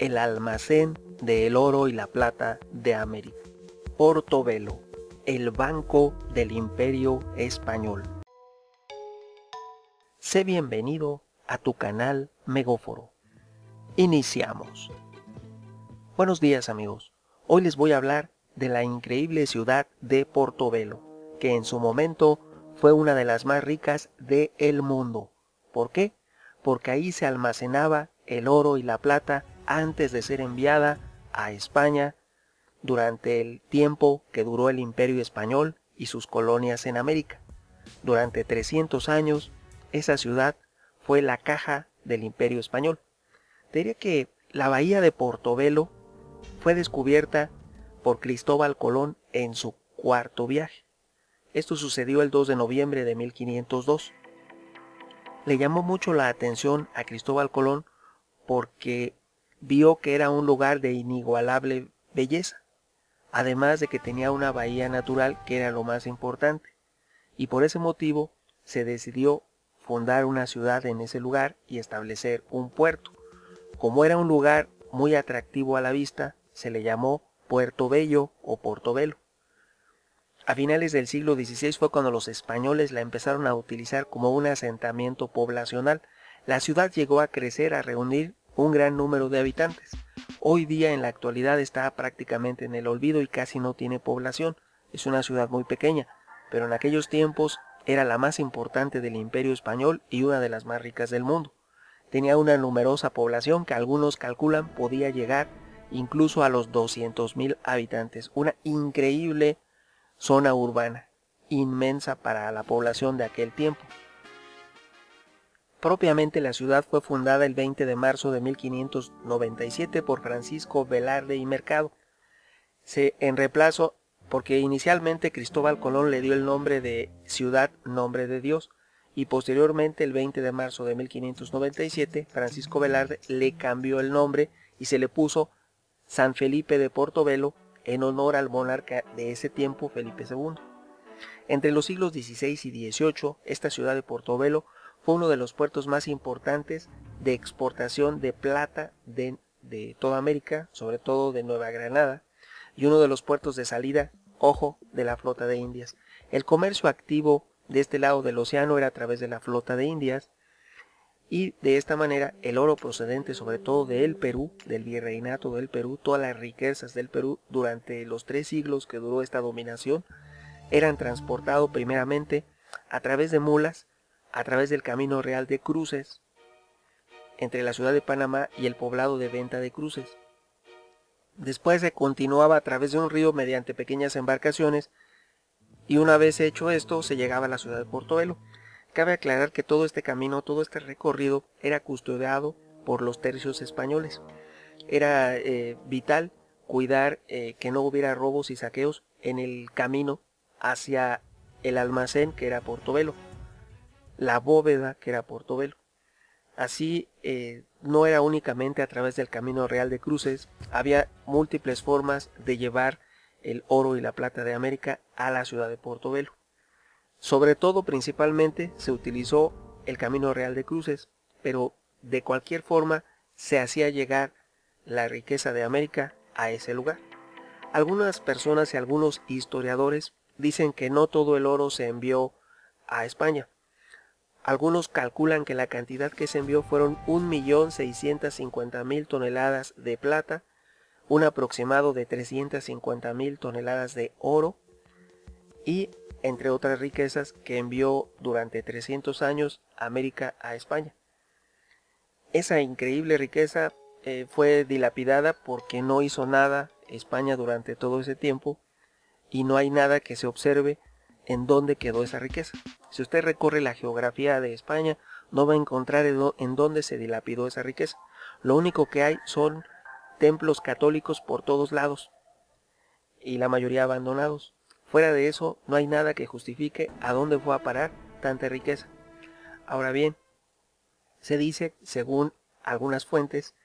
el almacén del oro y la plata de América. Portobelo, el banco del Imperio Español. Sé bienvenido a tu canal Megóforo. Iniciamos. Buenos días amigos. Hoy les voy a hablar de la increíble ciudad de Portobelo, que en su momento fue una de las más ricas del mundo. ¿Por qué? Porque ahí se almacenaba el oro y la plata antes de ser enviada a España durante el tiempo que duró el Imperio Español y sus colonias en América. Durante 300 años, esa ciudad fue la caja del Imperio Español. Te diría que la bahía de Portobelo fue descubierta por Cristóbal Colón en su cuarto viaje. Esto sucedió el 2 de noviembre de 1502. Le llamó mucho la atención a Cristóbal Colón porque vio que era un lugar de inigualable belleza, además de que tenía una bahía natural que era lo más importante, y por ese motivo se decidió fundar una ciudad en ese lugar y establecer un puerto. Como era un lugar muy atractivo a la vista, se le llamó Puerto Bello o Portobelo. A finales del siglo XVI fue cuando los españoles la empezaron a utilizar como un asentamiento poblacional. La ciudad llegó a crecer, a reunir un gran número de habitantes. Hoy día en la actualidad está prácticamente en el olvido y casi no tiene población. Es una ciudad muy pequeña, pero en aquellos tiempos era la más importante del Imperio Español y una de las más ricas del mundo. Tenía una numerosa población que algunos calculan podía llegar incluso a los 200,000 habitantes. Una increíble zona urbana, inmensa para la población de aquel tiempo. Propiamente la ciudad fue fundada el 20 de marzo de 1597 por Francisco Velarde y Mercado. En reemplazo, porque inicialmente Cristóbal Colón le dio el nombre de Ciudad Nombre de Dios, y posteriormente el 20 de marzo de 1597 Francisco Velarde le cambió el nombre y se le puso San Felipe de Portobelo en honor al monarca de ese tiempo, Felipe II. Entre los siglos XVI y XVIII, esta ciudad de Portobelo fue uno de los puertos más importantes de exportación de plata de toda América, sobre todo de Nueva Granada, y uno de los puertos de salida, ojo, de la flota de Indias. El comercio activo de este lado del océano era a través de la flota de Indias, y de esta manera el oro procedente sobre todo del Perú, del virreinato del Perú, todas las riquezas del Perú durante los 3 siglos que duró esta dominación, eran transportados primeramente a través de mulas, a través del Camino Real de Cruces, entre la ciudad de Panamá y el poblado de Venta de Cruces. Después se continuaba a través de un río mediante pequeñas embarcaciones, y una vez hecho esto se llegaba a la ciudad de Portobelo. Cabe aclarar que todo este camino, todo este recorrido era custodiado por los tercios españoles. Era vital cuidar que no hubiera robos y saqueos en el camino hacia el almacén que era Portobelo, la bóveda que era Portobelo. Así no era únicamente a través del Camino Real de Cruces, había múltiples formas de llevar el oro y la plata de América a la ciudad de Portobelo. Sobre todo, principalmente, se utilizó el Camino Real de Cruces, pero de cualquier forma se hacía llegar la riqueza de América a ese lugar. Algunas personas y algunos historiadores dicen que no todo el oro se envió a España. Algunos calculan que la cantidad que se envió fueron 1.650.000 toneladas de plata, un aproximado de 350.000 toneladas de oro y entre otras riquezas que envió durante 300 años América a España. Esa increíble riqueza fue dilapidada porque no hizo nada España durante todo ese tiempo y no hay nada que se observe en dónde quedó esa riqueza. Si usted recorre la geografía de España, no va a encontrar en dónde se dilapidó esa riqueza. Lo único que hay son templos católicos por todos lados y la mayoría abandonados. Fuera de eso, no hay nada que justifique a dónde fue a parar tanta riqueza. Ahora bien, se dice, según algunas fuentes,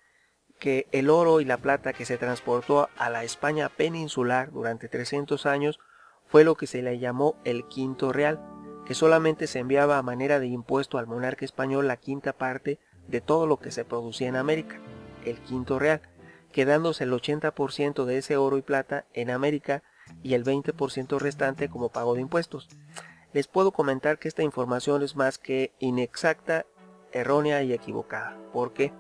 que el oro y la plata que se transportó a la España peninsular durante 300 años fue lo que se le llamó el quinto real, que solamente se enviaba a manera de impuesto al monarca español la quinta parte de todo lo que se producía en América, el quinto real. quedándose el 80% de ese oro y plata en América y el 20% restante como pago de impuestos. Les puedo comentar que esta información es más que inexacta, errónea y equivocada. ¿Por qué?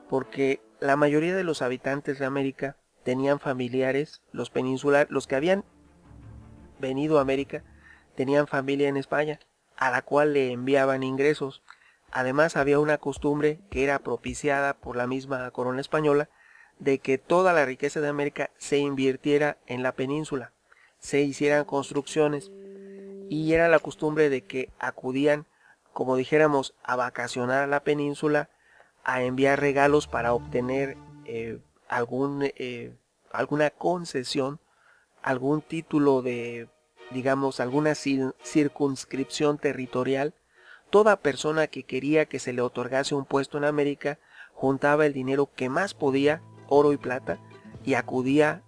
Porque la mayoría de los habitantes de América tenían familiares, los que habían venido a América, tenían familia en España, a la cual le enviaban ingresos. Además había una costumbre que era propiciada por la misma corona española, de que toda la riqueza de América se invirtiera en la península, se hicieran construcciones, y era la costumbre de que acudían, como dijéramos, a vacacionar a la península, a enviar regalos para obtener alguna concesión, algún título de, digamos, alguna circunscripción territorial. Toda persona que quería que se le otorgase un puesto en América juntaba el dinero que más podía, oro y plata, y acudía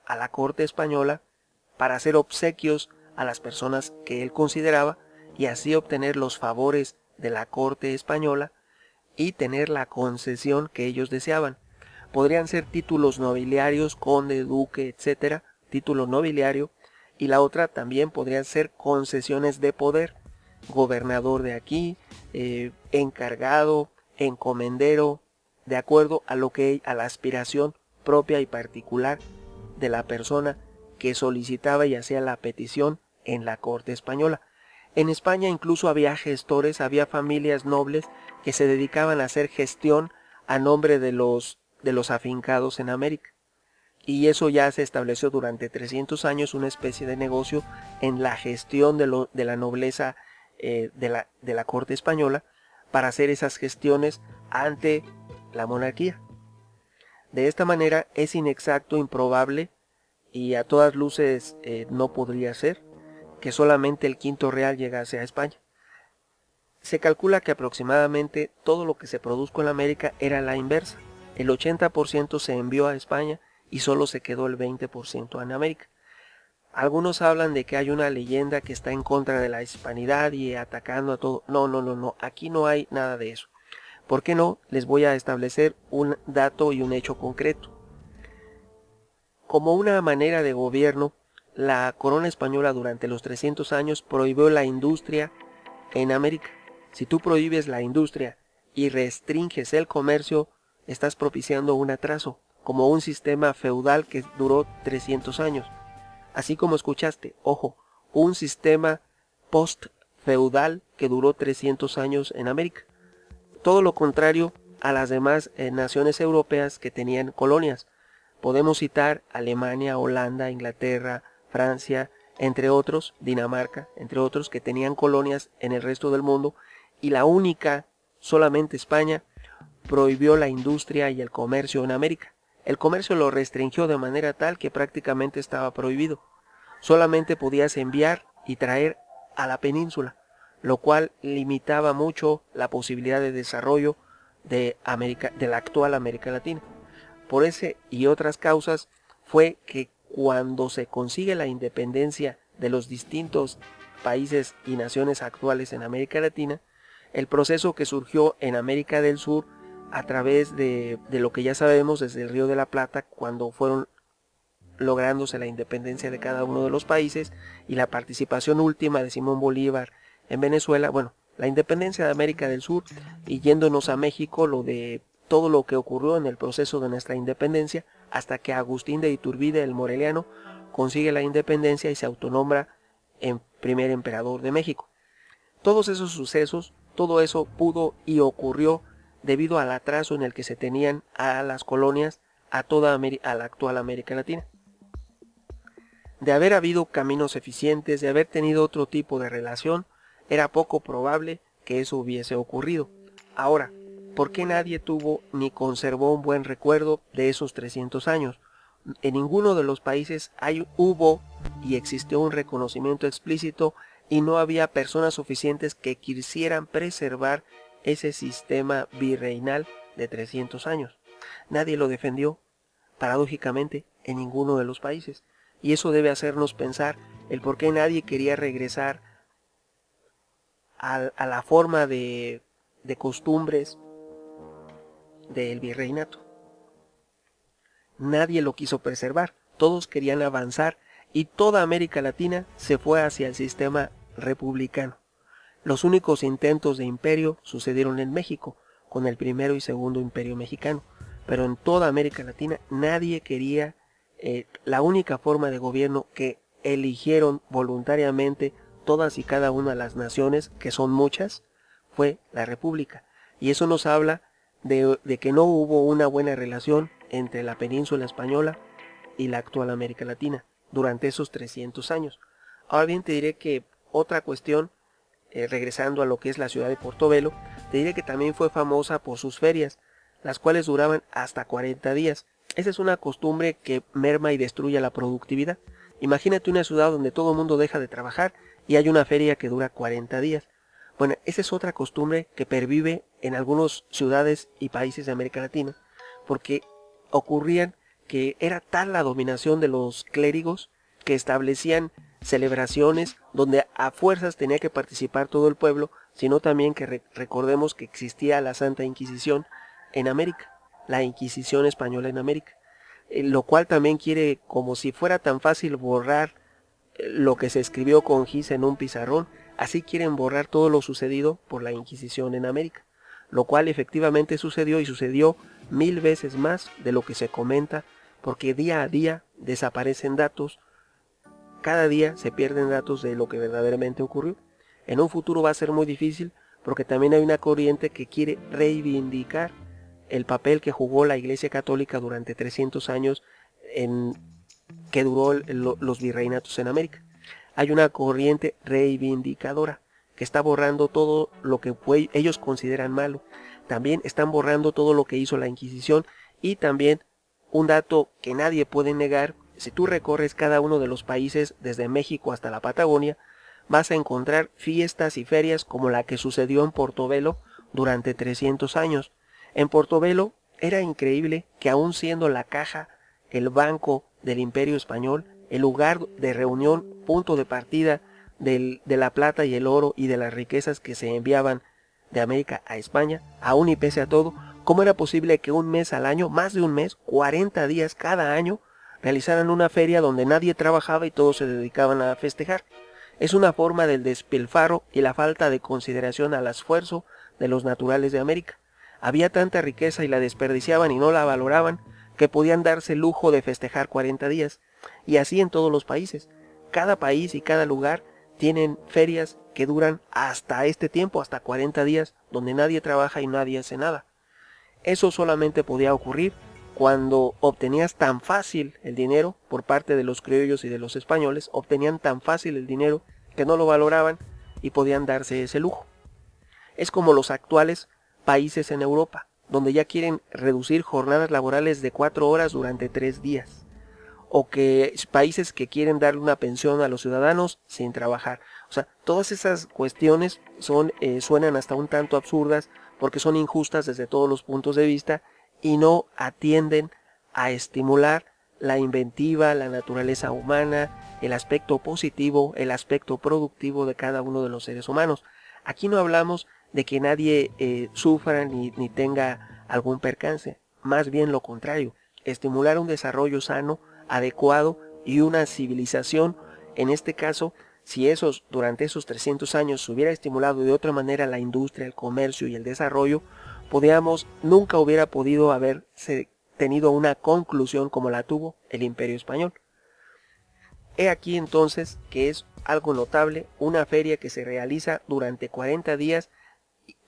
a la corte española para hacer obsequios a las personas que él consideraba y así obtener los favores de la corte española y tener la concesión que ellos deseaban. Podrían ser títulos nobiliarios, conde, duque, etcétera, título nobiliario, y la otra también podrían ser concesiones de poder, gobernador de aquí, encargado, encomendero, de acuerdo a a la aspiración propia y particular de la persona que solicitaba y hacía la petición en la corte española. En España incluso había gestores, había familias nobles que se dedicaban a hacer gestión a nombre de los afincados en América. Y eso ya se estableció durante 300 años, una especie de negocio en la gestión de la nobleza de la corte española para hacer esas gestiones ante la monarquía. De esta manera es inexacto, improbable y a todas luces no podría ser que solamente el quinto real llegase a España. Se calcula que aproximadamente todo lo que se produjo en América era la inversa. El 80% se envió a España y solo se quedó el 20% en América. Algunos hablan de que hay una leyenda que está en contra de la hispanidad y atacando a todo. No, aquí no hay nada de eso. ¿Por qué no? Les voy a establecer un dato y un hecho concreto. Como una manera de gobierno, la corona española durante los 300 años prohibió la industria en América. Si tú prohíbes la industria y restringes el comercio, estás propiciando un atraso, como un sistema feudal que duró 300 años. Así como escuchaste, ojo, un sistema post-feudal que duró 300 años en América. Todo lo contrario a las demás naciones europeas que tenían colonias. Podemos citar Alemania, Holanda, Inglaterra, Francia, entre otros, Dinamarca, entre otros, que tenían colonias en el resto del mundo, y la única, solamente España, prohibió la industria y el comercio en América. El comercio lo restringió de manera tal que prácticamente estaba prohibido. Solamente podías enviar y traer a la península, lo cual limitaba mucho la posibilidad de desarrollo de la actual América Latina. Por ese y otras causas fue que cuando se consigue la independencia de los distintos países y naciones actuales en América Latina, el proceso que surgió en América del Sur a través de lo que ya sabemos desde el Río de la Plata, cuando fueron lográndose la independencia de cada uno de los países y la participación última de Simón Bolívar en Venezuela, bueno, la independencia de América del Sur, y yéndonos a México, lo de todo lo que ocurrió en el proceso de nuestra independencia, hasta que Agustín de Iturbide, el Moreliano, consigue la independencia y se autonombra en primer emperador de México. Todos esos sucesos, todo eso pudo y ocurrió debido al atraso en el que se tenían a las colonias a la actual América Latina. De haber habido caminos eficientes, de haber tenido otro tipo de relación, era poco probable que eso hubiese ocurrido. Ahora, ¿por qué nadie tuvo ni conservó un buen recuerdo de esos 300 años? En ninguno de los países hubo y existió un reconocimiento explícito y no había personas suficientes que quisieran preservar ese sistema virreinal de 300 años. Nadie lo defendió, paradójicamente, en ninguno de los países. Y eso debe hacernos pensar el por qué nadie quería regresar a la forma de costumbres del virreinato. nadie lo quiso preservar, todos querían avanzar y toda América Latina se fue hacia el sistema republicano. Los únicos intentos de imperio sucedieron en México, con el primero y segundo imperio mexicano, pero en toda América Latina nadie quería la única forma de gobierno que eligieron voluntariamente todas y cada una de las naciones, que son muchas, fue la república. Y eso nos habla de que no hubo una buena relación entre la península española y la actual América Latina durante esos 300 años. Ahora bien, te diré que otra cuestión, regresando a lo que es la ciudad de Portobelo, te diré que también fue famosa por sus ferias, las cuales duraban hasta 40 días. Esa es una costumbre que merma y destruye la productividad. Imagínate una ciudad donde todo el mundo deja de trabajar y hay una feria que dura 40 días. Bueno, esa es otra costumbre que pervive en algunas ciudades y países de América Latina, porque ocurrían que era tal la dominación de los clérigos que establecían celebraciones donde a fuerzas tenía que participar todo el pueblo, sino también que recordemos que existía la Santa Inquisición en América, la Inquisición española en América, lo cual también quiere, como si fuera tan fácil borrar lo que se escribió con gis en un pizarrón, así quieren borrar todo lo sucedido por la Inquisición en América, lo cual efectivamente sucedió y sucedió 1000 veces más de lo que se comenta, porque día a día desaparecen datos, cada día se pierden datos de lo que verdaderamente ocurrió. En un futuro va a ser muy difícil porque también hay una corriente que quiere reivindicar el papel que jugó la Iglesia Católica durante 300 años que duró los virreinatos en América. Hay una corriente reivindicadora que está borrando todo lo que ellos consideran malo. También están borrando todo lo que hizo la Inquisición y también un dato que nadie puede negar: si tú recorres cada uno de los países desde México hasta la Patagonia, vas a encontrar fiestas y ferias como la que sucedió en Portobelo durante 300 años. En Portobelo era increíble que, aún siendo la caja, el banco del Imperio Español, el lugar de reunión, punto de partida de la plata y el oro y de las riquezas que se enviaban de América a España, aún y pese a todo, ¿cómo era posible que un mes al año, más de un mes, 40 días cada año, realizaran una feria donde nadie trabajaba y todos se dedicaban a festejar? Es una forma del despilfarro y la falta de consideración al esfuerzo de los naturales de América. Había tanta riqueza y la desperdiciaban y no la valoraban, que podían darse el lujo de festejar 40 días. Y así en todos los países. Cada país y cada lugar tienen ferias que duran hasta este tiempo, hasta 40 días, donde nadie trabaja y nadie hace nada. Eso solamente podía ocurrir cuando obtenías tan fácil el dinero por parte de los criollos y de los españoles. Obtenían tan fácil el dinero que no lo valoraban y podían darse ese lujo. Es como los actuales países en Europa, donde ya quieren reducir jornadas laborales de 4 horas durante 3 días. O que países que quieren darle una pensión a los ciudadanos sin trabajar. O sea, todas esas cuestiones suenan hasta un tanto absurdas porque son injustas desde todos los puntos de vista y no atienden a estimular la inventiva, la naturaleza humana, el aspecto positivo, el aspecto productivo de cada uno de los seres humanos. Aquí no hablamos de que nadie sufra ni tenga algún percance, más bien lo contrario, estimular un desarrollo sano, adecuado y una civilización. En este caso, si durante esos 300 años se hubiera estimulado de otra manera la industria, el comercio y el desarrollo, nunca hubiera podido haberse tenido una conclusión como la tuvo el Imperio Español. He aquí entonces que es algo notable una feria que se realiza durante 40 días,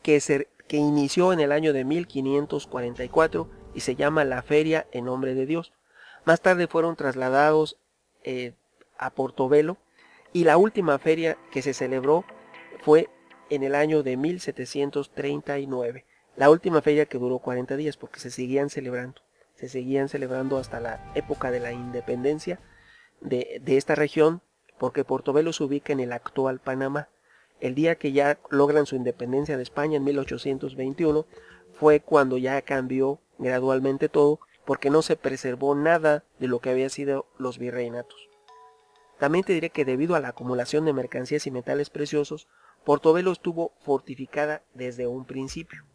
que inició en el año de 1544 y se llama la Feria en Nombre de Dios. Más tarde fueron trasladados a Portobelo y la última feria que se celebró fue en el año de 1739. La última feria que duró 40 días porque se seguían celebrando hasta la época de la independencia de esta región, porque Portobelo se ubica en el actual Panamá. El día que ya logran su independencia de España en 1821 fue cuando ya cambió gradualmente todo, porque no se preservó nada de lo que había sido los virreinatos. También te diré que debido a la acumulación de mercancías y metales preciosos, Portobelo estuvo fortificada desde un principio.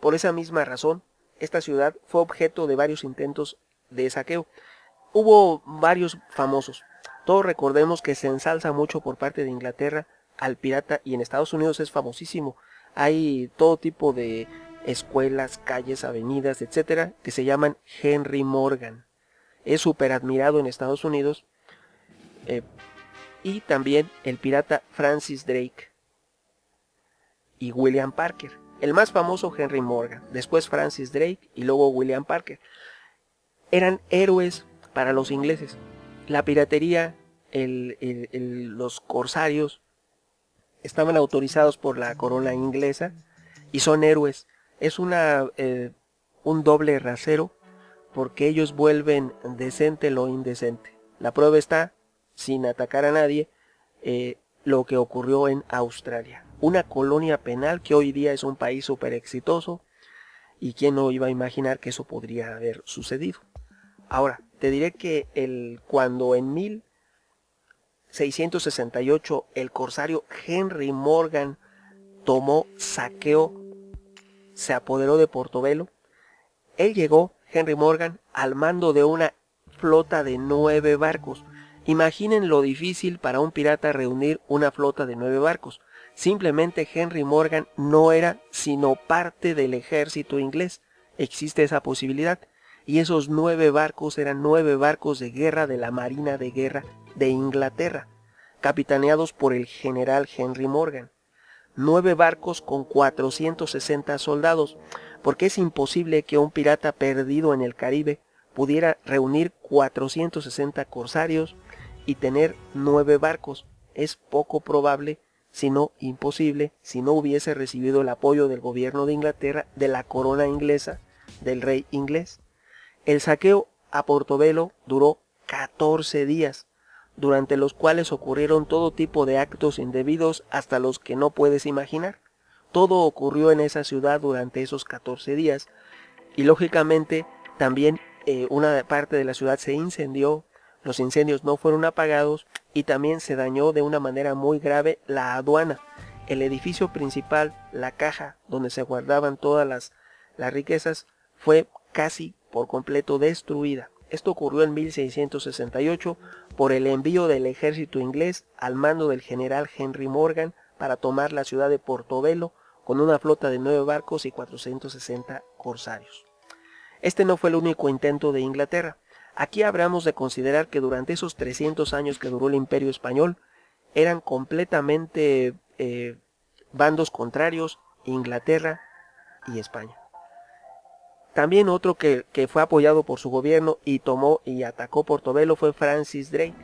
Por esa misma razón, esta ciudad fue objeto de varios intentos de saqueo. Hubo varios famosos. Todos recordemos que se ensalza mucho por parte de Inglaterra al pirata, y en Estados Unidos es famosísimo. Hay todo tipo de escuelas, calles, avenidas, etcétera, que se llaman Henry Morgan. Es súper admirado en Estados Unidos. Y también el pirata Francis Drake y William Parker. El más famoso, Henry Morgan, después Francis Drake y luego William Parker. Eran héroes para los ingleses. La piratería, los corsarios estaban autorizados por la corona inglesa y son héroes. Es un doble rasero, porque ellos vuelven decente lo indecente. La prueba está, sin atacar a nadie, lo que ocurrió en Australia. Una colonia penal que hoy día es un país súper exitoso, y quién no iba a imaginar que eso podría haber sucedido. Ahora, te diré que cuando en 1668 el corsario Henry Morgan saqueó, se apoderó de Portobelo, él llegó, Henry Morgan, al mando de una flota de 9 barcos. Imaginen lo difícil para un pirata reunir una flota de 9 barcos. Simplemente Henry Morgan no era sino parte del ejército inglés. Existe esa posibilidad. Y esos 9 barcos eran 9 barcos de guerra de la Marina de Guerra de Inglaterra, capitaneados por el general Henry Morgan. 9 barcos con 460 soldados, porque es imposible que un pirata perdido en el Caribe pudiera reunir 460 corsarios y tener 9 barcos. Es poco probable, si no imposible, si no hubiese recibido el apoyo del gobierno de Inglaterra, de la corona inglesa, del rey inglés. El saqueo a Portobelo duró 14 días, durante los cuales ocurrieron todo tipo de actos indebidos, hasta los que no puedes imaginar. Todo ocurrió en esa ciudad durante esos 14 días, y lógicamente también una parte de la ciudad se incendió. Los incendios no fueron apagados, y también se dañó de una manera muy grave la aduana. El edificio principal, la caja donde se guardaban todas las riquezas, fue casi por completo destruida. Esto ocurrió en 1668 por el envío del ejército inglés al mando del general Henry Morgan para tomar la ciudad de Portobelo con una flota de 9 barcos y 460 corsarios. Este no fue el único intento de Inglaterra. Aquí habremos de considerar que durante esos 300 años que duró el Imperio Español, eran completamente bandos contrarios, Inglaterra y España. También otro que fue apoyado por su gobierno y tomó y atacó Portobelo fue Francis Drake.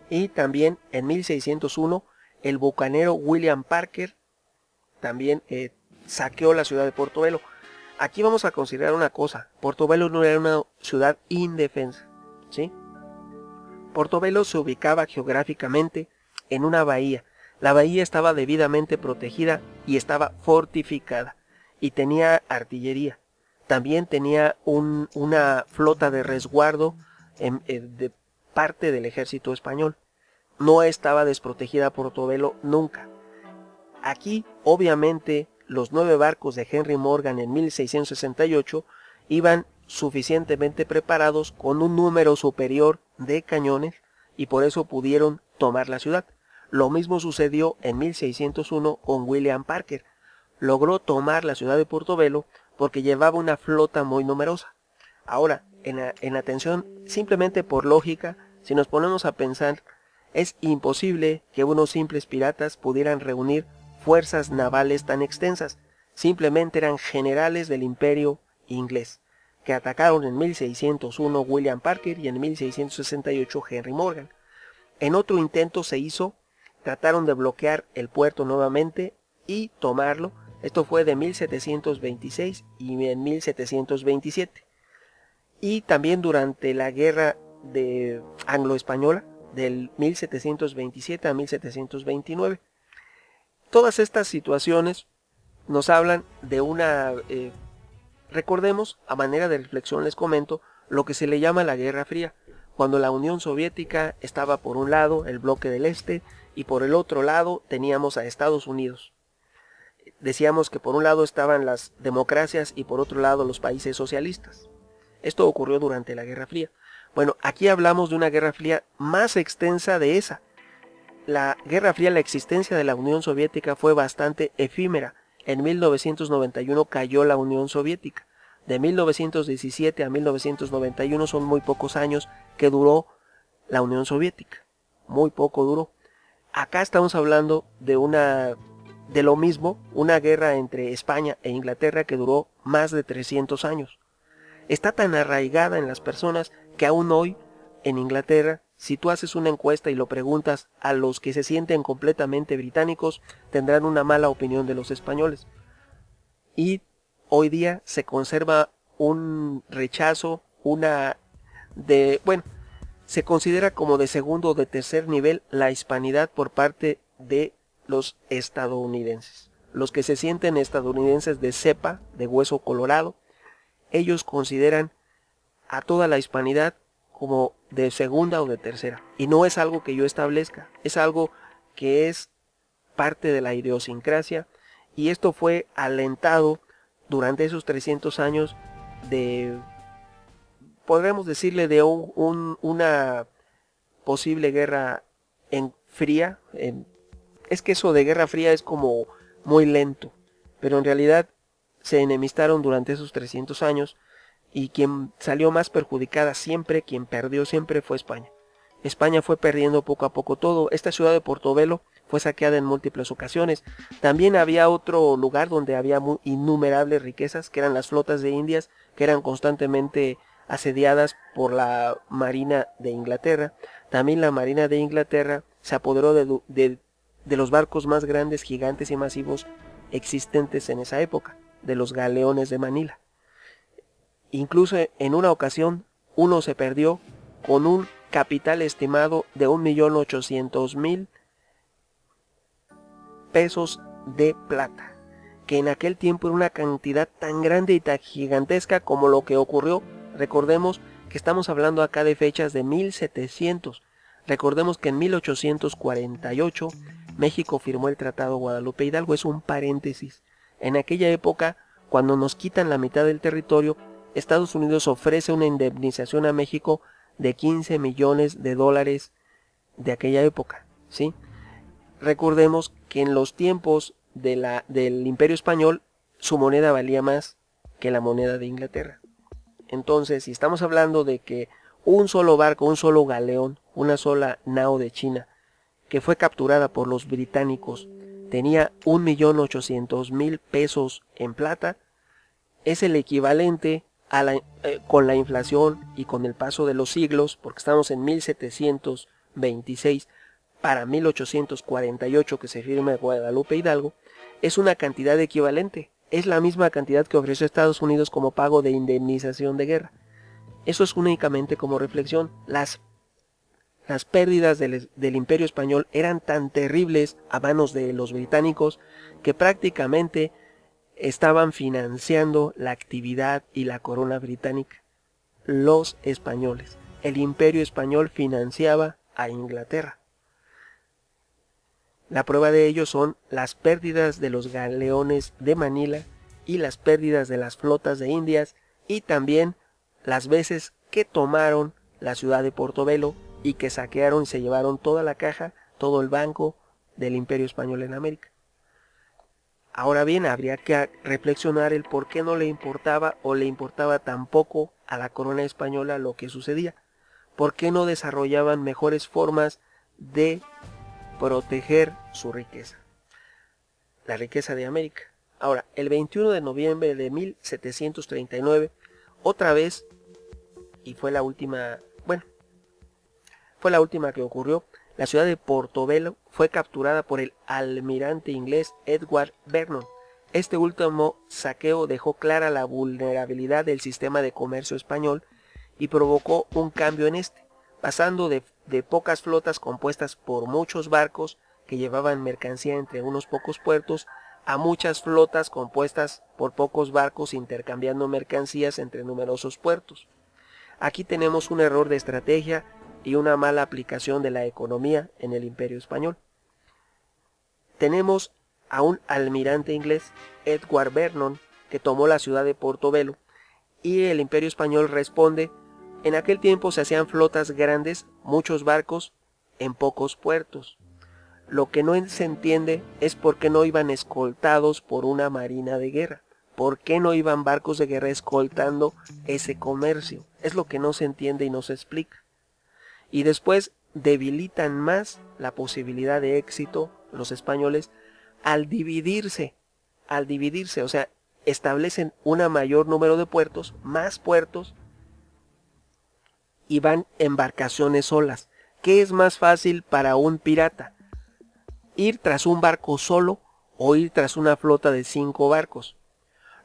Y también en 1601 el bucanero William Parker también saqueó la ciudad de Portobelo. Aquí vamos a considerar una cosa: Portobelo no era una ciudad indefensa, ¿sí? Portobelo se ubicaba geográficamente en una bahía. La bahía estaba debidamente protegida y estaba fortificada, y tenía artillería. También tenía una flota de resguardo de parte del ejército español. No estaba desprotegida Portobelo nunca. Aquí, obviamente, los 9 barcos de Henry Morgan en 1668 iban suficientemente preparados con un número superior de cañones, y por eso pudieron tomar la ciudad. Lo mismo sucedió en 1601 con William Parker. Logró tomar la ciudad de Portobelo porque llevaba una flota muy numerosa. Ahora, en atención, simplemente por lógica, si nos ponemos a pensar, es imposible que unos simples piratas pudieran reunir fuerzas navales tan extensas. Simplemente eran generales del Imperio inglés, que atacaron en 1601 William Parker y en 1668 Henry Morgan. En otro intento trataron de bloquear el puerto nuevamente y tomarlo. Esto fue de 1726 y en 1727. Y también durante la guerra anglo-española del 1727 a 1729. Todas estas situaciones nos hablan de recordemos, a manera de reflexión les comento, lo que se le llama la Guerra Fría, cuando la Unión Soviética estaba por un lado, el bloque del Este, y por el otro lado teníamos a Estados Unidos. Decíamos que por un lado estaban las democracias y por otro lado los países socialistas. Esto ocurrió durante la Guerra Fría. Bueno, aquí hablamos de una Guerra Fría más extensa de esa. La Guerra Fría, la existencia de la Unión Soviética fue bastante efímera. En 1991 cayó la Unión Soviética. De 1917 a 1991 son muy pocos años que duró la Unión Soviética. Muy poco duró. Acá estamos hablando de lo mismo, una guerra entre España e Inglaterra que duró más de 300 años. Está tan arraigada en las personas que aún hoy en Inglaterra, si tú haces una encuesta y lo preguntas a los que se sienten completamente británicos, tendrán una mala opinión de los españoles. Y hoy día se conserva un rechazo, se considera como de segundo o de tercer nivel la hispanidad por parte de los estadounidenses. Los que se sienten estadounidenses de cepa, de hueso colorado, ellos consideran a toda la hispanidad como de segunda o de tercera. Y no es algo que yo establezca, es algo que es parte de la idiosincrasia, y esto fue alentado durante esos 300 años de, podremos decirle, de una posible guerra fría. Es que eso de guerra fría es como muy lento, pero en realidad se enemistaron durante esos 300 años, y quien salió más perjudicada siempre, quien perdió siempre fue España. España fue perdiendo poco a poco todo. Esta ciudad de Portobelo fue saqueada en múltiples ocasiones. También había otro lugar donde había innumerables riquezas, que eran las flotas de Indias, que eran constantemente asediadas por la Marina de Inglaterra. También la Marina de Inglaterra se apoderó de los barcos más grandes, gigantes y masivos existentes en esa época, de los galeones de Manila. Incluso en una ocasión uno se perdió con un capital estimado de 1.800.000 pesos de plata, que en aquel tiempo era una cantidad tan grande y tan gigantesca como lo que ocurrió. Recordemos que estamos hablando acá de fechas de 1700. Recordemos que en 1848 México firmó el Tratado Guadalupe Hidalgo. Es un paréntesis. En aquella época, cuando nos quitan la mitad del territorio, Estados Unidos ofrece una indemnización a México de 15 millones de dólares de aquella época, ¿sí? Recordemos que en los tiempos del Imperio Español, su moneda valía más que la moneda de Inglaterra. Entonces, si estamos hablando de que un solo barco, un solo galeón, una sola nao de China, que fue capturada por los británicos, tenía 1.800.000 pesos en plata, es el equivalente con la inflación y con el paso de los siglos, porque estamos en 1726 para 1848 que se firma Guadalupe Hidalgo, es una cantidad equivalente. Es la misma cantidad que ofreció Estados Unidos como pago de indemnización de guerra. Eso es únicamente como reflexión. Las pérdidas del Imperio Español eran tan terribles a manos de los británicos que prácticamente estaban financiando la actividad y la corona británica. Los españoles, el Imperio Español financiaba a Inglaterra. La prueba de ello son las pérdidas de los galeones de Manila y las pérdidas de las flotas de Indias, y también las veces que tomaron la ciudad de Portobelo y que saquearon y se llevaron toda la caja, todo el banco del Imperio Español en América. Ahora bien, habría que reflexionar el por qué no le importaba o le importaba tan poco a la corona española lo que sucedía. ¿Por qué no desarrollaban mejores formas de proteger su riqueza? La riqueza de América. Ahora, el 21 de noviembre de 1739, otra vez, y fue la última que ocurrió, la ciudad de Portobelo fue capturada por el almirante inglés Edward Vernon. Este último saqueo dejó clara la vulnerabilidad del sistema de comercio español y provocó un cambio en este, pasando de pocas flotas compuestas por muchos barcos que llevaban mercancía entre unos pocos puertos a muchas flotas compuestas por pocos barcos intercambiando mercancías entre numerosos puertos. Aquí tenemos un error de estrategia y una mala aplicación de la economía en el Imperio Español. Tenemos a un almirante inglés, Edward Vernon, que tomó la ciudad de Portobelo Y el Imperio Español responde: en aquel tiempo se hacían flotas grandes, muchos barcos, en pocos puertos. Lo que no se entiende es por qué no iban escoltados por una marina de guerra. ¿Por qué no iban barcos de guerra escoltando ese comercio? Es lo que no se entiende y no se explica. Y después debilitan más la posibilidad de éxito los españoles al dividirse, o sea, establecen un mayor número de puertos, más puertos, y van embarcaciones solas. ¿Qué es más fácil para un pirata? ¿Ir tras un barco solo o ir tras una flota de 5 barcos?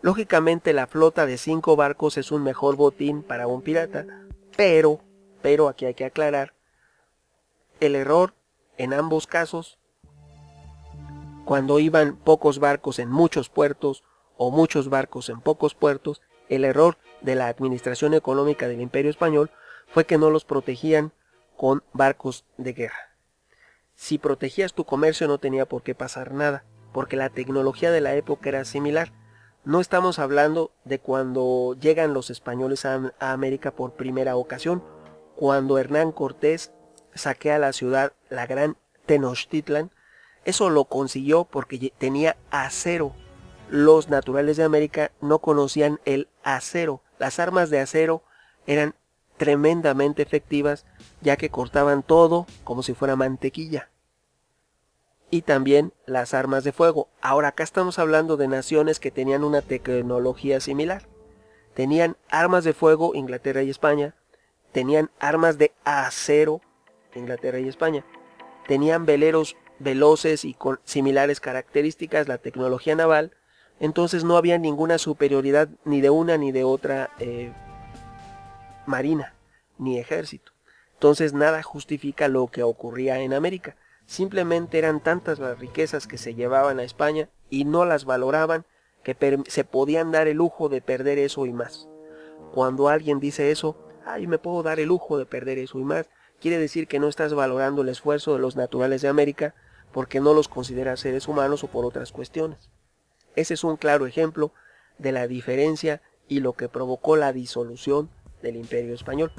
Lógicamente la flota de 5 barcos es un mejor botín para un pirata, pero aquí hay que aclarar, el error en ambos casos, cuando iban pocos barcos en muchos puertos o muchos barcos en pocos puertos, el error de la administración económica del Imperio Español fue que no los protegían con barcos de guerra. Si protegías tu comercio no tenía por qué pasar nada, porque la tecnología de la época era similar. No estamos hablando de cuando llegan los españoles a América por primera ocasión, cuando Hernán Cortés saquea la ciudad, la gran Tenochtitlan. Eso lo consiguió porque tenía acero. Los naturales de América no conocían el acero. Las armas de acero eran tremendamente efectivas, ya que cortaban todo como si fuera mantequilla. Y también las armas de fuego. Ahora acá estamos hablando de naciones que tenían una tecnología similar. Tenían armas de fuego Inglaterra y España. Tenían armas de acero Inglaterra y España. Tenían veleros veloces y con similares características, la tecnología naval. Entonces no había ninguna superioridad ni de una ni de otra marina, ni ejército. Entonces nada justifica lo que ocurría en América. Simplemente eran tantas las riquezas que se llevaban a España y no las valoraban, que se podían dar el lujo de perder eso y más. Cuando alguien dice eso, ay, me puedo dar el lujo de perder eso y más, quiere decir que no estás valorando el esfuerzo de los naturales de América porque no los consideras seres humanos o por otras cuestiones. Ese es un claro ejemplo de la diferencia y lo que provocó la disolución del Imperio Español.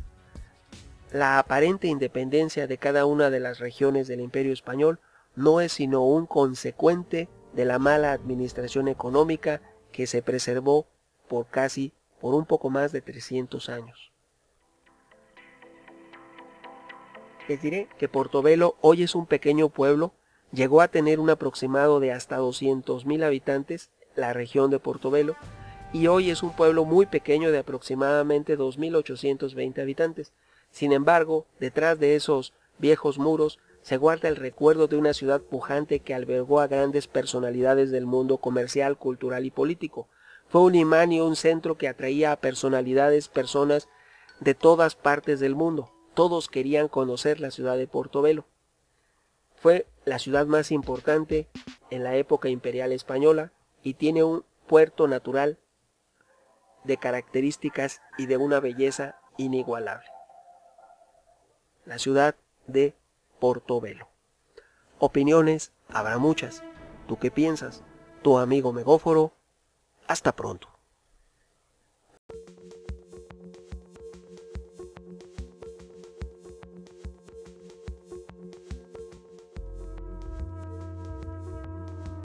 La aparente independencia de cada una de las regiones del Imperio Español no es sino un consecuente de la mala administración económica que se preservó por un poco más de 300 años. Les diré que Portobelo hoy es un pequeño pueblo, llegó a tener un aproximado de hasta 200,000 habitantes, la región de Portobelo, y hoy es un pueblo muy pequeño de aproximadamente 2.820 habitantes. Sin embargo, detrás de esos viejos muros se guarda el recuerdo de una ciudad pujante que albergó a grandes personalidades del mundo comercial, cultural y político. Fue un imán y un centro que atraía a personas de todas partes del mundo. Todos querían conocer la ciudad de Portobelo. Fue la ciudad más importante en la época imperial española y tiene un puerto natural de características y de una belleza inigualable. La ciudad de Portobelo. Opiniones habrá muchas. ¿Tú qué piensas? Tu amigo Megóforo. Hasta pronto.